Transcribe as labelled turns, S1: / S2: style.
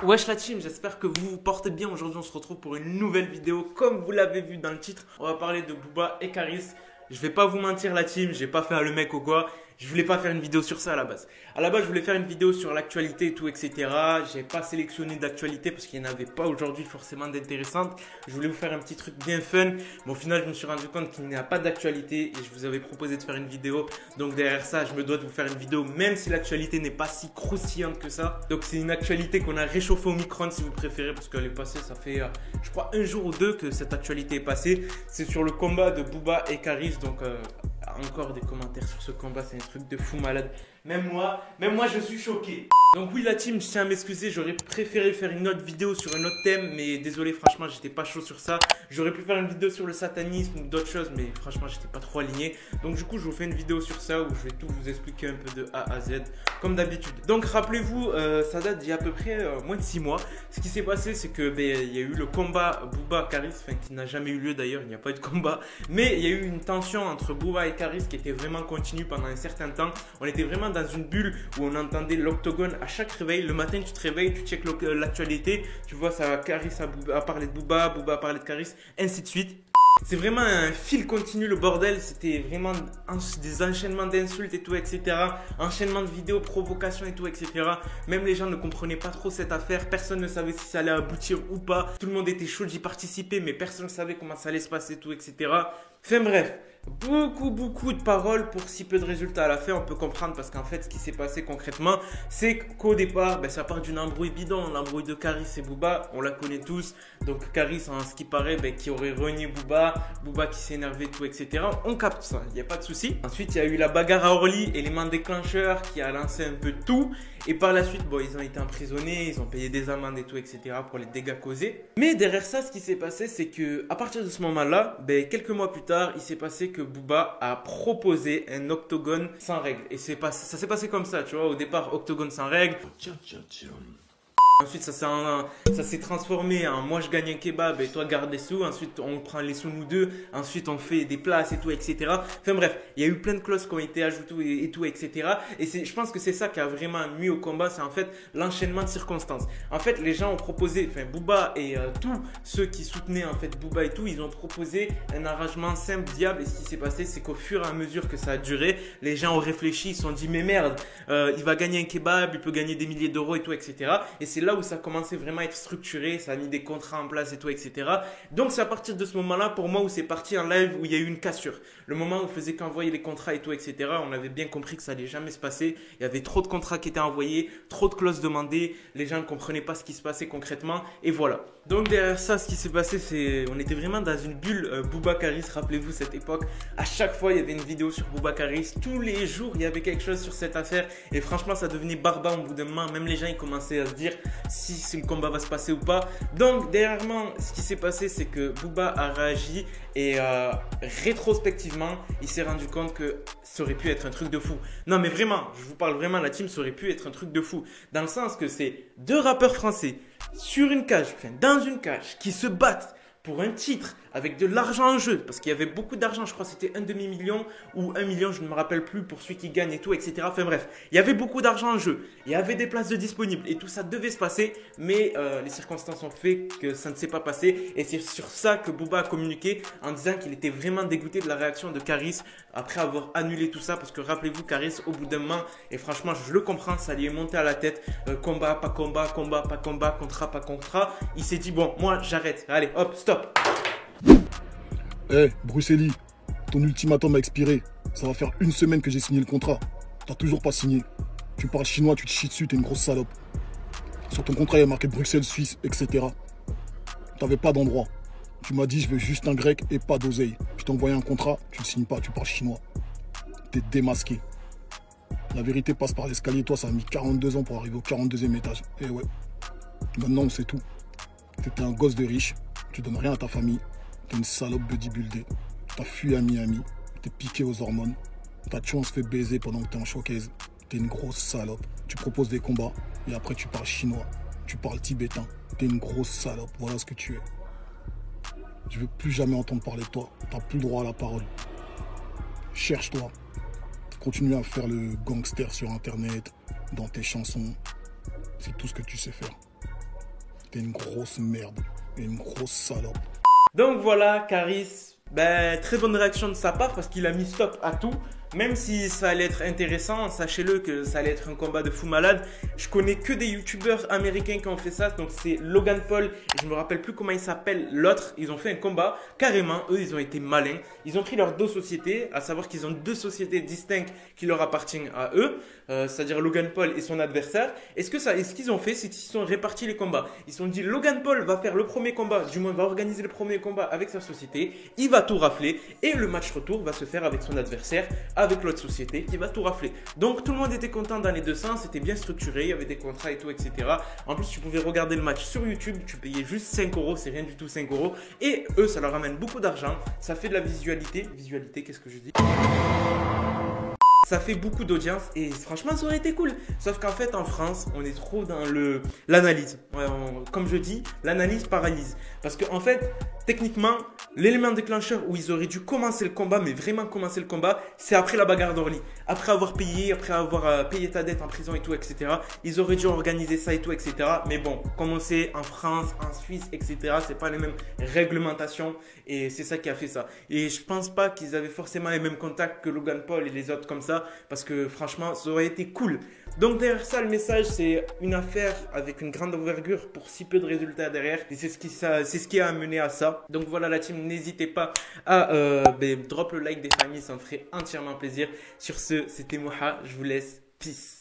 S1: Wesh la team, j'espère que vous vous portez bien. Aujourd'hui on se retrouve pour une nouvelle vidéo. Comme vous l'avez vu dans le titre, on va parler de Booba et Caris. Je vais pas vous mentir la team, j'ai pas fait le mec ou quoi. Je voulais pas faire une vidéo sur ça à la base. À la base, je voulais faire une vidéo sur l'actualité et tout, etc. J'ai pas sélectionné d'actualité parce qu'il n'y en avait pas aujourd'hui forcément d'intéressantes. Je voulais vous faire un petit truc bien fun. Mais au final, je me suis rendu compte qu'il n'y a pas d'actualité et je vous avais proposé de faire une vidéo. Donc derrière ça, je me dois de vous faire une vidéo même si l'actualité n'est pas si croustillante que ça. Donc c'est une actualité qu'on a réchauffée au micro-ondes si vous préférez parce qu'elle est passée, ça fait je crois un jour ou deux que cette actualité est passée. C'est sur le combat de Booba et Caris. Donc encore des commentaires sur ce combat, c'est un truc de fou malade. Même moi, je suis choqué. Donc oui la team, je tiens à m'excuser, j'aurais préféré faire une autre vidéo sur un autre thème, mais désolé franchement, j'étais pas chaud sur ça. J'aurais pu faire une vidéo sur le satanisme ou d'autres choses, mais franchement, j'étais pas trop aligné. Donc du coup, je vous fais une vidéo sur ça où je vais tout vous expliquer un peu de A à Z, comme d'habitude. Donc rappelez-vous, ça date d'il y a à peu près moins de 6 mois. Ce qui s'est passé, c'est que il y a eu le combat Booba-Caris, enfin qui n'a jamais eu lieu d'ailleurs, il n'y a pas eu de combat. Mais il y a eu une tension entre Booba et Caris qui était vraiment continue pendant un certain temps. On était vraiment dans une bulle où on entendait l'octogone à chaque réveil. Le matin, tu te réveilles, tu checkes l'actualité, tu vois ça, Caris a parlé de Booba, Booba a parlé de Caris, ainsi de suite. C'est vraiment un fil continu le bordel, c'était vraiment des enchaînements d'insultes et tout, etc. Enchaînement de vidéos, provocations et tout, etc. Même les gens ne comprenaient pas trop cette affaire, personne ne savait si ça allait aboutir ou pas. Tout le monde était chaud d'y participer, mais personne ne savait comment ça allait se passer, tout, etc. Enfin bref, beaucoup de paroles pour si peu de résultats à la fin. On peut comprendre parce qu'en fait ce qui s'est passé concrètement, c'est qu'au départ ça part d'une embrouille bidon, l'embrouille de Caris et Booba, on la connaît tous. Donc Caris en ce qui paraît qui aurait renié Booba qui s'est énervé, tout, etc. On capte ça, il n'y a pas de souci. Ensuite il y a eu la bagarre à Orly, élément déclencheur qui a lancé un peu tout. Et par la suite, ils ont été emprisonnés, ils ont payé des amendes et tout, etc. pour les dégâts causés. Mais derrière ça, ce qui s'est passé, c'est que à partir de ce moment-là, quelques mois plus tard, il s'est passé que Booba a proposé un octogone sans règles. Et ça s'est passé comme ça, tu vois. Au départ, octogone sans règles. Ensuite, ça s'est transformé en moi je gagne un kebab et toi garde les sous. Ensuite, on prend les sous nous deux. Ensuite, on fait des places et tout, etc. Enfin bref, il y a eu plein de clauses qui ont été ajoutées et tout, etc. Et je pense que c'est ça qui a vraiment nuit au combat. C'est en fait l'enchaînement de circonstances. En fait, les gens ont proposé, Booba et tous ceux qui soutenaient en fait Booba et tout, ils ont proposé un arrangement simple, viable. Et ce qui s'est passé, c'est qu'au fur et à mesure que ça a duré, les gens ont réfléchi, ils se sont dit mais merde, il va gagner un kebab, il peut gagner des milliers d'euros et tout, etc. Et c'est là où ça commençait vraiment à être structuré, ça a mis des contrats en place et tout, etc. Donc c'est à partir de ce moment-là, pour moi, où c'est parti en live, où il y a eu une cassure. Le moment où on faisait qu'envoyer les contrats et tout, etc., on avait bien compris que ça allait jamais se passer. Il y avait trop de contrats qui étaient envoyés, trop de clauses demandées, les gens ne comprenaient pas ce qui se passait concrètement, et voilà. Donc derrière ça, ce qui s'est passé, c'est on était vraiment dans une bulle Booba Caris, rappelez-vous cette époque. À chaque fois, il y avait une vidéo sur Booba Caris, tous les jours, il y avait quelque chose sur cette affaire, et franchement, ça devenait barbare au bout d'un moment. Même les gens, ils commençaient à se dire si le combat va se passer ou pas. Donc derrière moi, ce qui s'est passé, c'est que Booba a réagi et rétrospectivement, il s'est rendu compte que ça aurait pu être un truc de fou. Non mais vraiment, je vous parle vraiment, la team, ça aurait pu être un truc de fou. Dans le sens que c'est deux rappeurs français sur une cage, dans une cage, qui se battent pour un titre avec de l'argent en jeu, parce qu'il y avait beaucoup d'argent, je crois que c'était 1 demi-million ou 1 million, je ne me rappelle plus, pour celui qui gagne et tout, etc. Enfin bref, il y avait beaucoup d'argent en jeu, il y avait des places de disponibles et tout ça devait se passer, mais les circonstances ont fait que ça ne s'est pas passé et c'est sur ça que Booba a communiqué en disant qu'il était vraiment dégoûté de la réaction de Caris après avoir annulé tout ça, parce que rappelez-vous, Caris au bout d'un moment, et franchement je le comprends, ça lui est monté à la tête, combat, pas combat, combat, pas combat, contrat, pas contrat, il s'est dit bon, moi j'arrête, allez hop, stop.
S2: Bruxelli, ton ultimatum a expiré. Ça va faire 1 semaine que j'ai signé le contrat. T'as toujours pas signé. Tu parles chinois, tu te chies dessus, t'es une grosse salope. Sur ton contrat, il y a marqué Bruxelles, Suisse, etc. T'avais pas d'endroit. Tu m'as dit, je veux juste un grec et pas d'oseille. Je t'ai envoyé un contrat, tu le signes pas, tu parles chinois. T'es démasqué. La vérité passe par l'escalier. Toi, ça a mis 42 ans pour arriver au 42e étage. Et ouais, maintenant on sait tout. T'étais un gosse de riche, tu donnes rien à ta famille. T'es une salope bodybuildée. T'as fui à Miami. T'es piqué aux hormones. Ta tué, on se fait baiser pendant que t'es en showcase. T'es une grosse salope. Tu proposes des combats et après tu parles chinois. Tu parles tibétain. T'es une grosse salope. Voilà ce que tu es. Je veux plus jamais entendre parler de toi. T'as plus droit à la parole. Cherche-toi. Continue à faire le gangster sur internet, dans tes chansons. C'est tout ce que tu sais faire. T'es une grosse merde. Et une grosse salope.
S1: Donc voilà, Caris, très bonne réaction de sa part parce qu'il a mis stop à tout. Même si ça allait être intéressant, sachez-le que ça allait être un combat de fou malade. Je connais que des youtubeurs américains qui ont fait ça. Donc c'est Logan Paul et je me rappelle plus comment il s'appelle l'autre. Ils ont fait un combat carrément. Eux, ils ont été malins. Ils ont pris leurs deux sociétés, à savoir qu'ils ont deux sociétés distinctes qui leur appartiennent à eux. C'est-à-dire Logan Paul et son adversaire. Et ce qu'ils ont fait, c'est qu'ils se sont répartis les combats. Ils se sont dit Logan Paul va faire le premier combat, du moins va organiser le premier combat avec sa société. Il va tout rafler et le match retour va se faire avec son adversaire, avec l'autre société qui va tout rafler. Donc tout le monde était content dans les deux sens, c'était bien structuré, il y avait des contrats et tout, etc. En plus, tu pouvais regarder le match sur YouTube, tu payais juste 5 €, c'est rien du tout 5 €. Et eux, ça leur ramène beaucoup d'argent, ça fait de la visualité. Visualité, qu'est-ce que je dis ? Ça fait beaucoup d'audience et franchement ça aurait été cool. Sauf qu'en fait en France on est trop dans l'analyse. Comme je dis, l'analyse paralyse. Parce qu'en fait techniquement l'élément déclencheur où ils auraient dû commencer le combat, mais vraiment commencer le combat, c'est après la bagarre d'Orly. Après avoir payé payé ta dette en prison et tout, etc. Ils auraient dû organiser ça et tout, etc. Mais bon, comme on sait, en France, en Suisse, etc. c'est pas les mêmes réglementations et c'est ça qui a fait ça. Et je pense pas qu'ils avaient forcément les mêmes contacts que Logan Paul et les autres comme ça. Parce que franchement, ça aurait été cool. Donc derrière ça, le message, c'est une affaire avec une grande envergure pour si peu de résultats derrière. Et c'est ce qui a amené à ça. Donc voilà la team, n'hésitez pas à drop le like des familles, ça me ferait entièrement plaisir. Sur ce, c'était Moha, je vous laisse. Peace.